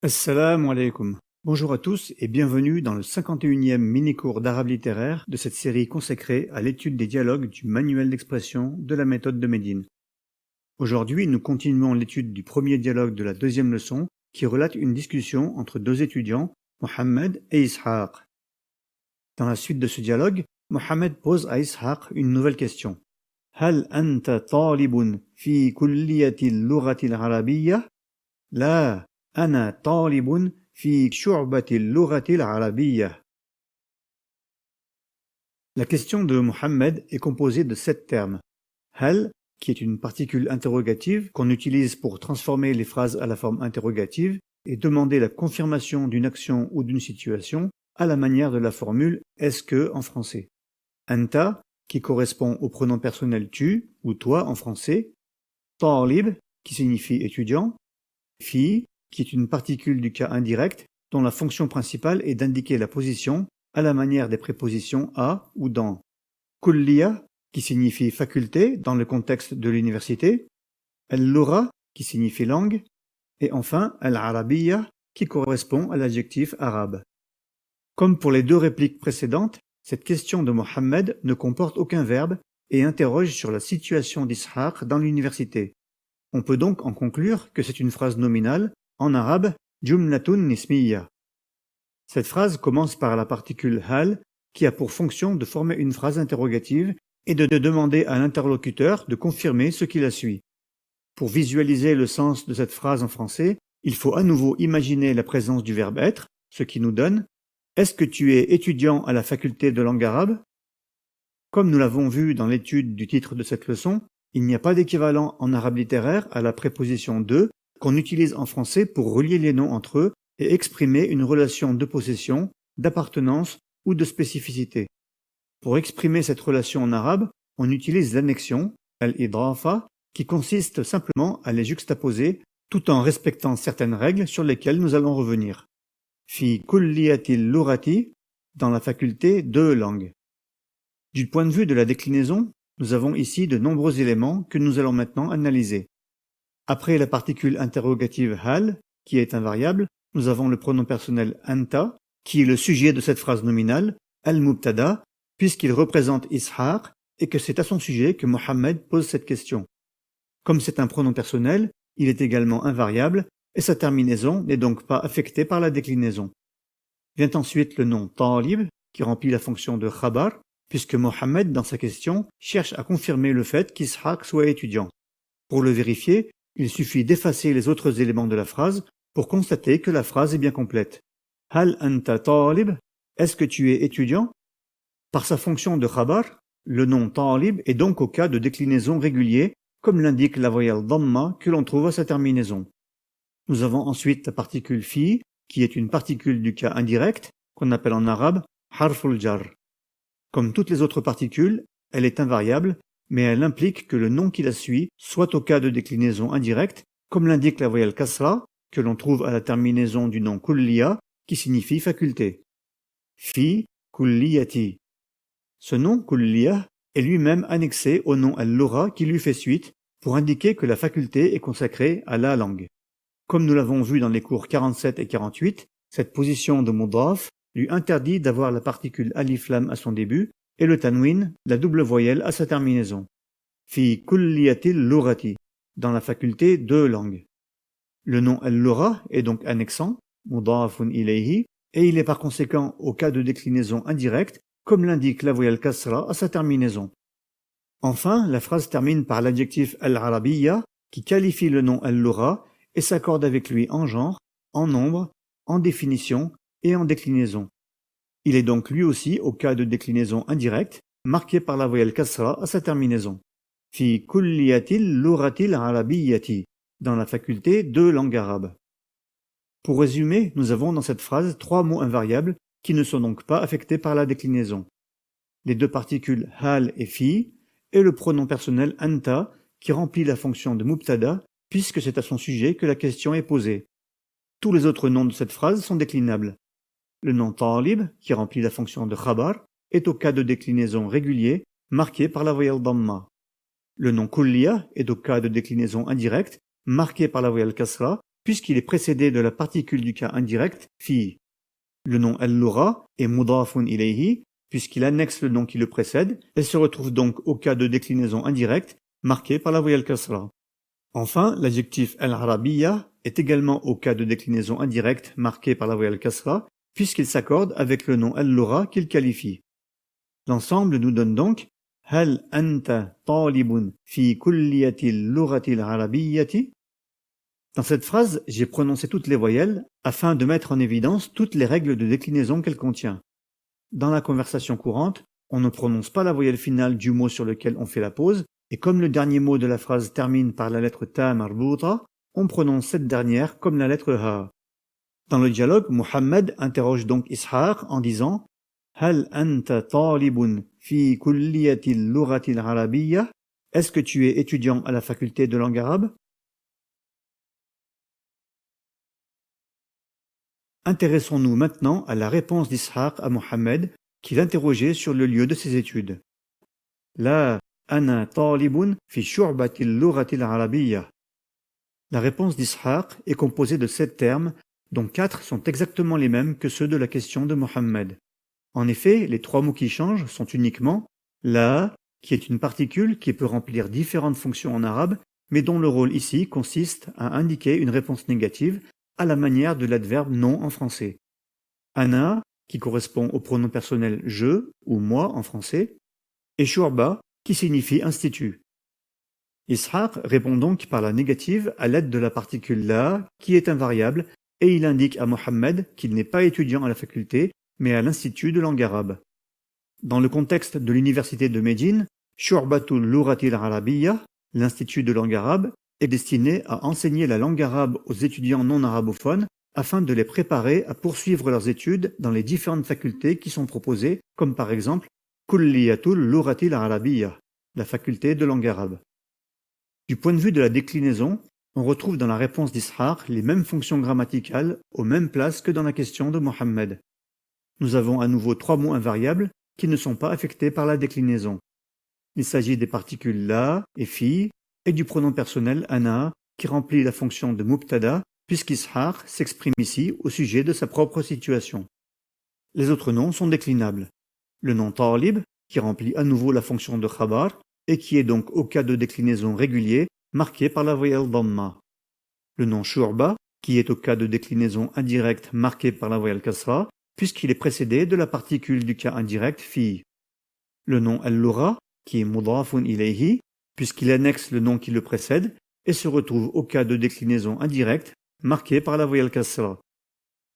Assalamu alaikum. Bonjour à tous et bienvenue dans le 51e mini-cours d'arabe littéraire de cette série consacrée à l'étude des dialogues du manuel d'expression de la méthode de Médine. Aujourd'hui, nous continuons l'étude du premier dialogue de la deuxième leçon qui relate une discussion entre deux étudiants, Mohammed et Ishaq. Dans la suite de ce dialogue, Mohammed pose à Ishaq une nouvelle question. Hal anta talibun fi kulliyati al-lughati al-arabiyyah? La, ana talibun fi shu'bati al-lughati al-arabiyyah. La question de Mohammed est composée de 7 termes. Hal, qui est une particule interrogative qu'on utilise pour transformer les phrases à la forme interrogative et demander la confirmation d'une action ou d'une situation à la manière de la formule est-ce que en français. Anta, qui correspond au pronom personnel tu ou toi en français. Talib, qui signifie étudiant. Fi, qui est une particule du cas indirect dont la fonction principale est d'indiquer la position à la manière des prépositions à ou dans. Kulliya, qui signifie faculté dans le contexte de l'université. Al-Lugha, qui signifie langue. Et enfin, Al-Arabiyya, qui correspond à l'adjectif arabe. Comme pour les deux répliques précédentes, cette question de Mohammed ne comporte aucun verbe et interroge sur la situation d'Ishaq dans l'université. On peut donc en conclure que c'est une phrase nominale, en arabe, jumlatun nismiyya. Cette phrase commence par la particule hal, qui a pour fonction de former une phrase interrogative et de demander à l'interlocuteur de confirmer ce qui la suit. Pour visualiser le sens de cette phrase en français, il faut à nouveau imaginer la présence du verbe être, ce qui nous donne « Est-ce que tu es étudiant à la faculté de langue arabe ?» Comme nous l'avons vu dans l'étude du titre de cette leçon, il n'y a pas d'équivalent en arabe littéraire à la préposition de qu'on utilise en français pour relier les noms entre eux et exprimer une relation de possession, d'appartenance ou de spécificité. Pour exprimer cette relation en arabe, on utilise l'annexion, al-idrafa, qui consiste simplement à les juxtaposer tout en respectant certaines règles sur lesquelles nous allons revenir. Fi kulliyatil lughati, dans la faculté de langue. Du point de vue de la déclinaison, nous avons ici de nombreux éléments que nous allons maintenant analyser. Après la particule interrogative hal, qui est invariable, nous avons le pronom personnel anta, qui est le sujet de cette phrase nominale, al-mubtada, puisqu'il représente Ishaq et que c'est à son sujet que Mohammed pose cette question. Comme c'est un pronom personnel, il est également invariable et sa terminaison n'est donc pas affectée par la déclinaison. Vient ensuite le nom talib, qui remplit la fonction de khabar, puisque Mohammed, dans sa question, cherche à confirmer le fait qu'Ishaq soit étudiant. Pour le vérifier, il suffit d'effacer les autres éléments de la phrase pour constater que la phrase est bien complète. Hal anta talib, est-ce que tu es étudiant? Par sa fonction de khabar, le nom talib est donc au cas de déclinaison régulier, comme l'indique la voyelle dhamma que l'on trouve à sa terminaison. Nous avons ensuite la particule fi, qui est une particule du cas indirect, qu'on appelle en arabe harful jar. Comme toutes les autres particules, elle est invariable, mais elle implique que le nom qui la suit soit au cas de déclinaison indirecte, comme l'indique la voyelle kasra, que l'on trouve à la terminaison du nom kulliya, qui signifie faculté. Fi kulliyati. Ce nom kulliya est lui-même annexé au nom al-lugha qui lui fait suite pour indiquer que la faculté est consacrée à la langue. Comme nous l'avons vu dans les cours 47 et 48, cette position de mudaf lui interdit d'avoir la particule alif lam à son début et le tanwin, la double voyelle, à sa terminaison. Fi kulliyatil lughati, dans la faculté de langue. Le nom al-lugha est donc annexant, mudafun ilayhi, et il est par conséquent au cas de déclinaison indirecte, comme l'indique la voyelle kasra à sa terminaison. Enfin, la phrase termine par l'adjectif al-arabiyya, qui qualifie le nom al-lugha et s'accorde avec lui en genre, en nombre, en définition et en déclinaison. Il est donc lui aussi au cas de déclinaison indirecte, marqué par la voyelle kasra à sa terminaison. Fi kulliyatil lughatil arabiyyati, dans la faculté de langue arabe. Pour résumer, nous avons dans cette phrase 3 mots invariables qui ne sont donc pas affectés par la déclinaison. Les deux particules hal et fi, et le pronom personnel anta, qui remplit la fonction de mubtada, puisque c'est à son sujet que la question est posée. Tous les autres noms de cette phrase sont déclinables. Le nom talib, qui remplit la fonction de khabar, est au cas de déclinaison régulier, marqué par la voyelle dhamma. Le nom kulliya est au cas de déclinaison indirecte, marqué par la voyelle kasra, puisqu'il est précédé de la particule du cas indirect fi. Le nom al-lugha est mudafun ilayhi, puisqu'il annexe le nom qui le précède et se retrouve donc au cas de déclinaison indirecte marqué par la voyelle kasra. Enfin, l'adjectif al-arabiyya est également au cas de déclinaison indirecte marqué par la voyelle kasra, puisqu'il s'accorde avec le nom al-lugha qu'il qualifie. L'ensemble nous donne donc hal anta talibun fi kulliyati al-lughati al-arabiyyati. Dans cette phrase, j'ai prononcé toutes les voyelles afin de mettre en évidence toutes les règles de déclinaison qu'elle contient. Dans la conversation courante, on ne prononce pas la voyelle finale du mot sur lequel on fait la pause, et comme le dernier mot de la phrase termine par la lettre ta marbuta, on prononce cette dernière comme la lettre ha. Dans le dialogue, Muhammad interroge donc Ishaq en disant Hal anta talibun fi kulliyati al-lughati al-arabiyya? Est-ce que tu es étudiant à la faculté de langue arabe? Intéressons-nous maintenant à la réponse d'Ishaq à Mohammed, qu'il interrogeait sur le lieu de ses études. La ana talibun fi shu'bati al-lughati al-arabiyya. La réponse d'Ishaq est composée de 7 termes, dont 4 sont exactement les mêmes que ceux de la question de Mohammed. En effet, les 3 mots qui changent sont uniquement la, qui est une particule qui peut remplir différentes fonctions en arabe, mais dont le rôle ici consiste à indiquer une réponse négative à la manière de l'adverbe non en français. Ana, qui correspond au pronom personnel je ou moi en français, et shurba, qui signifie institut. Ishaq répond donc par la négative à l'aide de la particule la, qui est invariable, et il indique à Mohammed qu'il n'est pas étudiant à la faculté, mais à l'Institut de langue arabe. Dans le contexte de l'université de Médine, Shurbatul Lughatil Arabiyya, l'Institut de langue arabe, est destiné à enseigner la langue arabe aux étudiants non arabophones afin de les préparer à poursuivre leurs études dans les différentes facultés qui sont proposées, comme par exemple Kulliyatul Lughatil Arabiyya, la faculté de langue arabe. Du point de vue de la déclinaison, on retrouve dans la réponse d'Ishaq les mêmes fonctions grammaticales aux mêmes places que dans la question de Mohammed. Nous avons à nouveau 3 mots invariables qui ne sont pas affectés par la déclinaison. Il s'agit des particules la et fi et du pronom personnel ana qui remplit la fonction de mubtada puisqu'Ishaq s'exprime ici au sujet de sa propre situation. Les autres noms sont déclinables. Le nom talib qui remplit à nouveau la fonction de khabar et qui est donc au cas de déclinaison régulier marqué par la voyelle dhamma. Le nom shurba qui est au cas de déclinaison indirecte marqué par la voyelle kasra puisqu'il est précédé de la particule du cas indirect fi. Le nom al-lugha qui est mudafun ilayhi puisqu'il annexe le nom qui le précède et se retrouve au cas de déclinaison indirecte marqué par la voyelle kasra.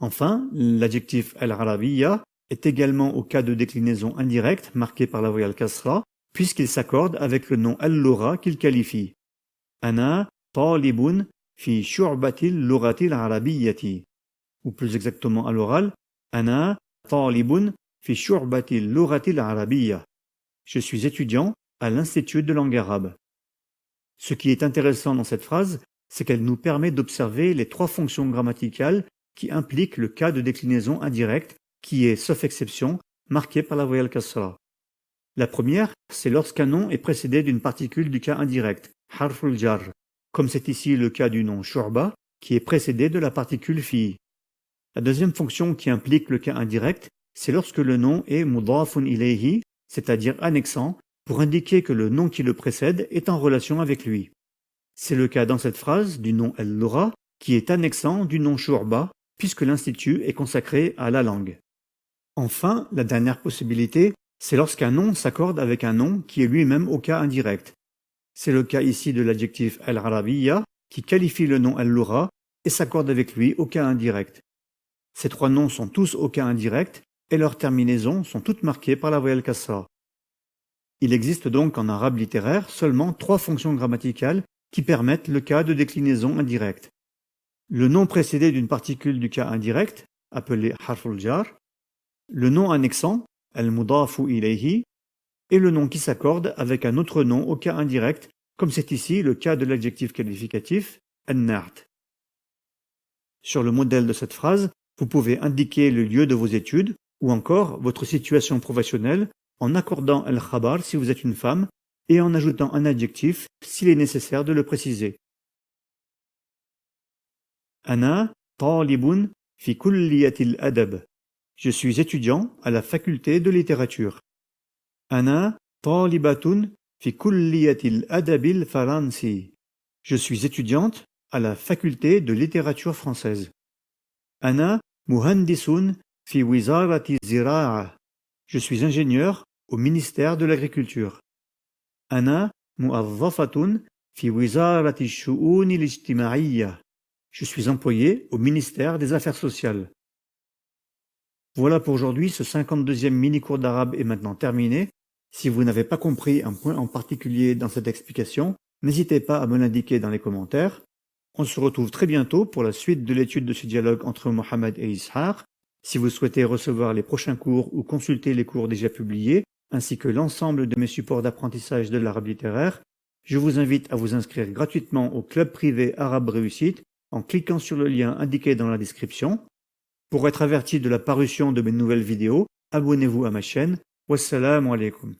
Enfin, l'adjectif al-arabiyya est également au cas de déclinaison indirecte marqué par la voyelle kasra puisqu'il s'accorde avec le nom al-lugha qu'il qualifie. Ana talibun fi shu'batil lughatil arabiyyati. Ou plus exactement à l'oral, Ana talibun fi shu'batil lughatil arabiyya. Je suis étudiant à l'Institut de langue arabe. Ce qui est intéressant dans cette phrase, c'est qu'elle nous permet d'observer les 3 fonctions grammaticales qui impliquent le cas de déclinaison indirecte qui est, sauf exception, marqué par la voyelle kasra. La première, c'est lorsqu'un nom est précédé d'une particule du cas indirect, harful jar, comme c'est ici le cas du nom shurba, qui est précédé de la particule fi. La deuxième fonction qui implique le cas indirect, c'est lorsque le nom est mudafun ilayhi, c'est-à-dire annexant, pour indiquer que le nom qui le précède est en relation avec lui. C'est le cas dans cette phrase du nom al-lugha, qui est annexant du nom shurba, puisque l'institut est consacré à la langue. Enfin, la dernière possibilité, c'est lorsqu'un nom s'accorde avec un nom qui est lui-même au cas indirect. C'est le cas ici de l'adjectif al-arabiyya, qui qualifie le nom al-lugha et s'accorde avec lui au cas indirect. Ces 3 noms sont tous au cas indirect et leurs terminaisons sont toutes marquées par la voyelle kasra. Il existe donc en arabe littéraire seulement 3 fonctions grammaticales qui permettent le cas de déclinaison indirecte. Le nom précédé d'une particule du cas indirect, appelé harful jar, le nom annexant, al-mudafu ilayhi, et le nom qui s'accorde avec un autre nom au cas indirect, comme c'est ici le cas de l'adjectif qualificatif, an-na'at. Sur le modèle de cette phrase, vous pouvez indiquer le lieu de vos études ou encore votre situation professionnelle en accordant al-khabar si vous êtes une femme et en ajoutant un adjectif s'il est nécessaire de le préciser. Ana talibun fi kulliyatil adab. Je suis étudiant à la faculté de littérature. Ana talibatun fi kulliyatil adabil faransi. Je suis étudiante à la faculté de littérature française. Ana muhandisun fi wizarati zira'a. Je suis ingénieur au ministère de l'Agriculture. Ana mu'azzafatun fi wizarati shu'uni l'ijtima'iyya. Je suis employé au ministère des Affaires sociales. Voilà pour aujourd'hui, ce 52e mini-cours d'arabe est maintenant terminé. Si vous n'avez pas compris un point en particulier dans cette explication, n'hésitez pas à me l'indiquer dans les commentaires. On se retrouve très bientôt pour la suite de l'étude de ce dialogue entre Mohammed et Ishaq. Si vous souhaitez recevoir les prochains cours ou consulter les cours déjà publiés, ainsi que l'ensemble de mes supports d'apprentissage de l'arabe littéraire, je vous invite à vous inscrire gratuitement au club privé Arabe Réussite en cliquant sur le lien indiqué dans la description. Pour être averti de la parution de mes nouvelles vidéos, abonnez-vous à ma chaîne. Wassalamu alaikum.